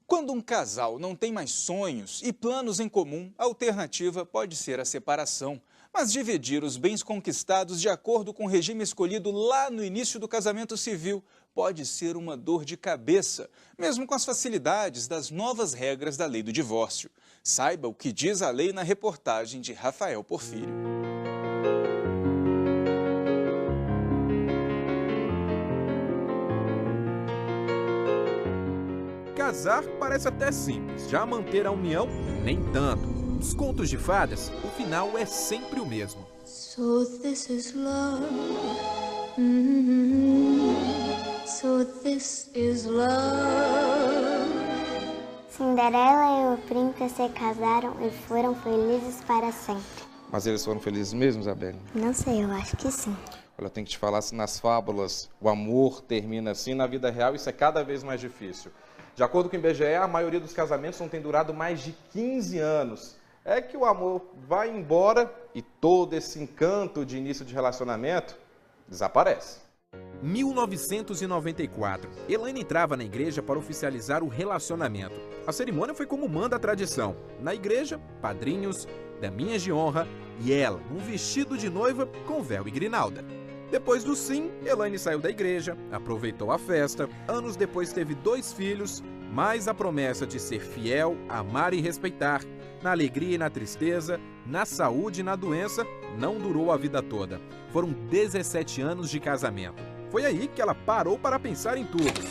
Quando um casal não tem mais sonhos e planos em comum, a alternativa pode ser a separação. Mas dividir os bens conquistados de acordo com o regime escolhido lá no início do casamento civil pode ser uma dor de cabeça, mesmo com as facilidades das novas regras da lei do divórcio. Saiba o que diz a lei na reportagem de Rafael Porfírio. Casar parece até simples, já manter a união, nem tanto. Nos contos de fadas, o final é sempre o mesmo. So this is love. So this is love. Cinderela e o príncipe se casaram e foram felizes para sempre. Mas eles foram felizes mesmo, Isabelle? Não sei, eu acho que sim. Olha, eu tenho que te falar, se nas fábulas o amor termina assim, na vida real isso é cada vez mais difícil. De acordo com o IBGE, a maioria dos casamentos não tem durado mais de 15 anos. É que o amor vai embora e todo esse encanto de início de relacionamento desaparece. 1994. Elaine entrava na igreja para oficializar o relacionamento. A cerimônia foi como manda a tradição. Na igreja, padrinhos, daminhas de honra e ela, um vestido de noiva com véu e grinalda. Depois do sim, Elaine saiu da igreja, aproveitou a festa, anos depois teve 2 filhos, mais a promessa de ser fiel, amar e respeitar. Na alegria e na tristeza, na saúde e na doença, não durou a vida toda. Foram 17 anos de casamento. Foi aí que ela parou para pensar em tudo.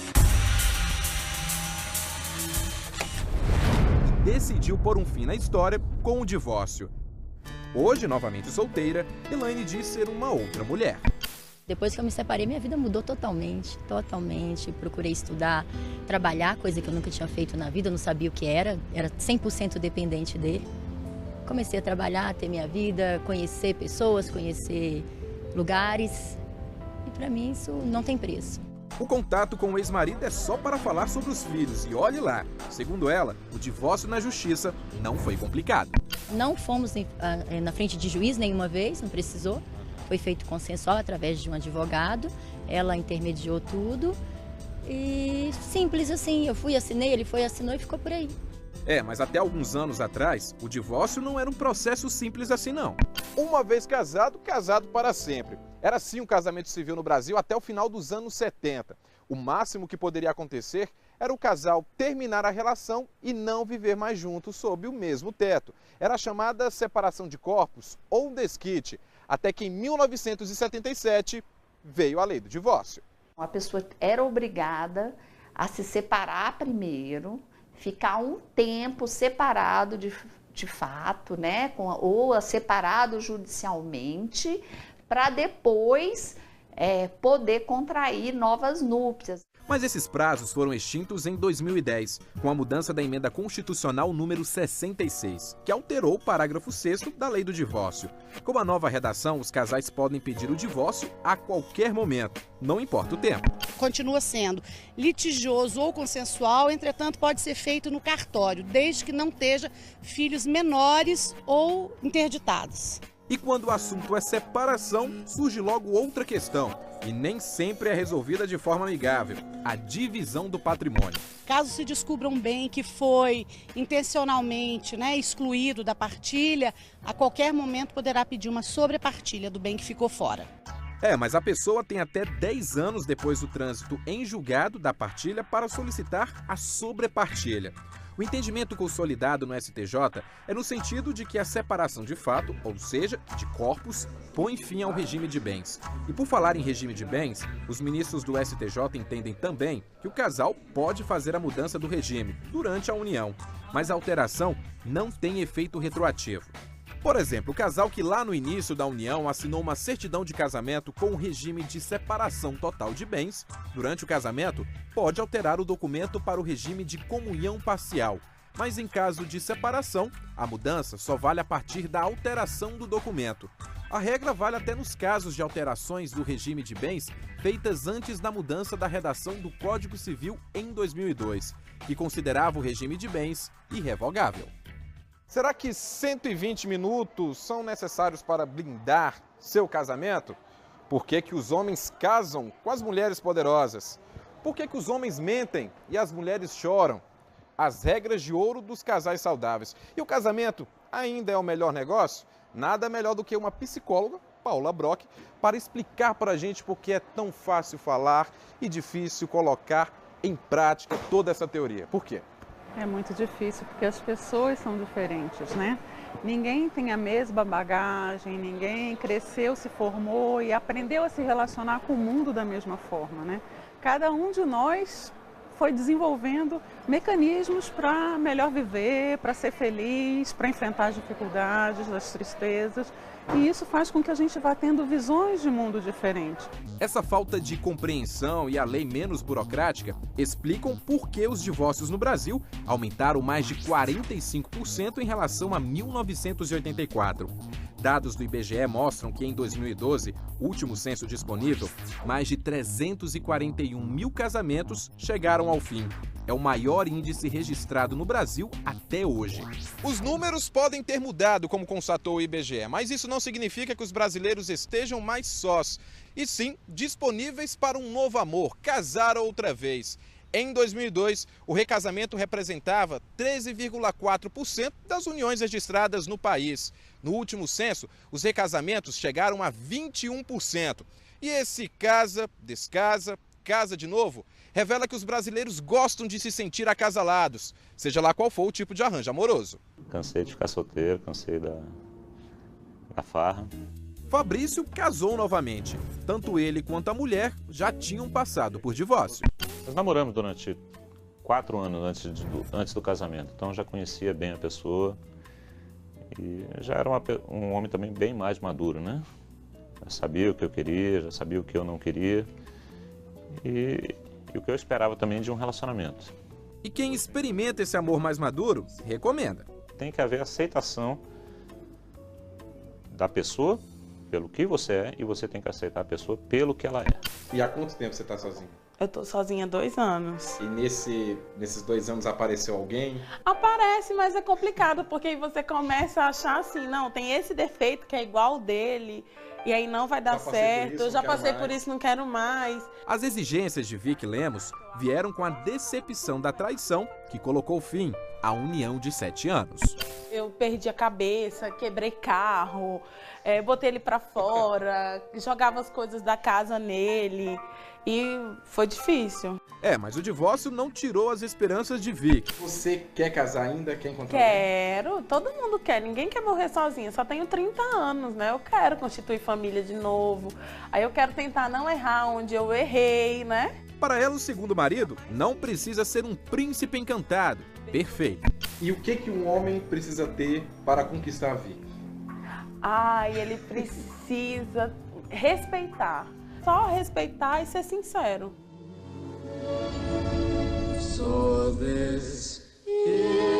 E decidiu pôr um fim na história com o divórcio. Hoje, novamente solteira, Elaine diz ser uma outra mulher. Depois que eu me separei, minha vida mudou totalmente, totalmente. Procurei estudar, trabalhar, coisa que eu nunca tinha feito na vida, eu não sabia o que era 100% dependente dele. Comecei a trabalhar, ter minha vida, conhecer pessoas, conhecer lugares. E para mim isso não tem preço. O contato com o ex-marido é só para falar sobre os filhos e olhe lá. Segundo ela, o divórcio na justiça não foi complicado. Não fomos na frente de juiz nenhuma vez, não precisou. Foi feito consensual através de um advogado, ela intermediou tudo e simples assim, eu fui, assinei, ele foi, assinou e ficou por aí. Mas até alguns anos atrás, o divórcio não era um processo simples assim não. Uma vez casado, casado para sempre. Era assim um casamento civil no Brasil até o final dos anos 70. O máximo que poderia acontecer era o casal terminar a relação e não viver mais juntos sob o mesmo teto. Era a chamada separação de corpos ou desquite. Até que em 1977 veio a lei do divórcio. A pessoa era obrigada a se separar primeiro, ficar um tempo separado de fato, né, ou separado judicialmente, para depois poder contrair novas núpcias. Mas esses prazos foram extintos em 2010, com a mudança da emenda constitucional número 66, que alterou o parágrafo 6º da lei do divórcio. Com a nova redação, os casais podem pedir o divórcio a qualquer momento, não importa o tempo. Continua sendo litigioso ou consensual, entretanto pode ser feito no cartório, desde que não esteja filhos menores ou interditados. E quando o assunto é separação, surge logo outra questão, e nem sempre é resolvida de forma amigável: a divisão do patrimônio. Caso se descubra um bem que foi intencionalmente excluído da partilha, a qualquer momento poderá pedir uma sobrepartilha do bem que ficou fora. Mas a pessoa tem até 10 anos depois do trânsito em julgado da partilha para solicitar a sobrepartilha. O entendimento consolidado no STJ é no sentido de que a separação de fato, ou seja, de corpos, põe fim ao regime de bens. E por falar em regime de bens, os ministros do STJ entendem também que o casal pode fazer a mudança do regime durante a união, mas a alteração não tem efeito retroativo. Por exemplo, o casal que lá no início da união assinou uma certidão de casamento com o regime de separação total de bens, durante o casamento pode alterar o documento para o regime de comunhão parcial. Mas em caso de separação, a mudança só vale a partir da alteração do documento. A regra vale até nos casos de alterações do regime de bens feitas antes da mudança da redação do Código Civil em 2002, que considerava o regime de bens irrevogável. Será que 120 minutos são necessários para blindar seu casamento? Por que que os homens casam com as mulheres poderosas? Por que que os homens mentem e as mulheres choram? as regras de ouro dos casais saudáveis. E o casamento ainda é o melhor negócio? Nada melhor do que uma psicóloga, Paula Brock, para explicar para a gente por que é tão fácil falar e difícil colocar em prática toda essa teoria. Por quê? É muito difícil porque as pessoas são diferentes, né? Ninguém tem a mesma bagagem, ninguém cresceu, se formou e aprendeu a se relacionar com o mundo da mesma forma, né? Cada um de nós foi desenvolvendo mecanismos para melhor viver, para ser feliz, para enfrentar as dificuldades, as tristezas. E isso faz com que a gente vá tendo visões de mundo diferentes. Essa falta de compreensão e a lei menos burocrática explicam por que os divórcios no Brasil aumentaram mais de 45% em relação a 1984. Dados do IBGE mostram que em 2012, último censo disponível, mais de 341 mil casamentos chegaram ao fim. É o maior índice registrado no Brasil até hoje. Os números podem ter mudado, como constatou o IBGE, mas isso não significa que os brasileiros estejam mais sós, e sim disponíveis para um novo amor, casar outra vez. Em 2002, o recasamento representava 13,4% das uniões registradas no país. No último censo, os recasamentos chegaram a 21%. E esse casa, descasa, casa de novo, revela que os brasileiros gostam de se sentir acasalados, seja lá qual for o tipo de arranjo amoroso. Cansei de ficar solteiro, cansei da farra. Fabrício casou novamente. Tanto ele quanto a mulher já tinham passado por divórcio. Nós namoramos durante 4 anos antes do casamento, então já conhecia bem a pessoa e já era um homem também bem mais maduro, né? Já sabia o que eu queria, já sabia o que eu não queria e o que eu esperava também de um relacionamento. E quem experimenta esse amor mais maduro, recomenda. Tem que haver aceitação da pessoa pelo que você é e você tem que aceitar a pessoa pelo que ela é. E há quanto tempo você está sozinho? Eu tô sozinha há 2 anos. E nesses 2 anos apareceu alguém? Aparece, mas é complicado, porque aí você começa a achar assim, não, tem esse defeito que é igual ao dele, e aí não vai dar certo, eu já passei por isso, não quero mais. As exigências de Vicky Lemos vieram com a decepção da traição, que colocou fim à união de 7 anos. Eu perdi a cabeça, quebrei carro, botei ele pra fora, jogava as coisas da casa nele. E foi difícil. Mas o divórcio não tirou as esperanças de Vicky. Você quer casar ainda? Quer encontrar Quero, todo mundo quer. Ninguém quer morrer sozinha. Só tenho 30 anos, né? Eu quero constituir família de novo. Aí eu quero tentar não errar onde eu errei, né? Para ela, o segundo marido não precisa ser um príncipe encantado. Perfeito. E o que um homem precisa ter para conquistar a Vicky? Ele precisa respeitar. Só respeitar e ser sincero. So this is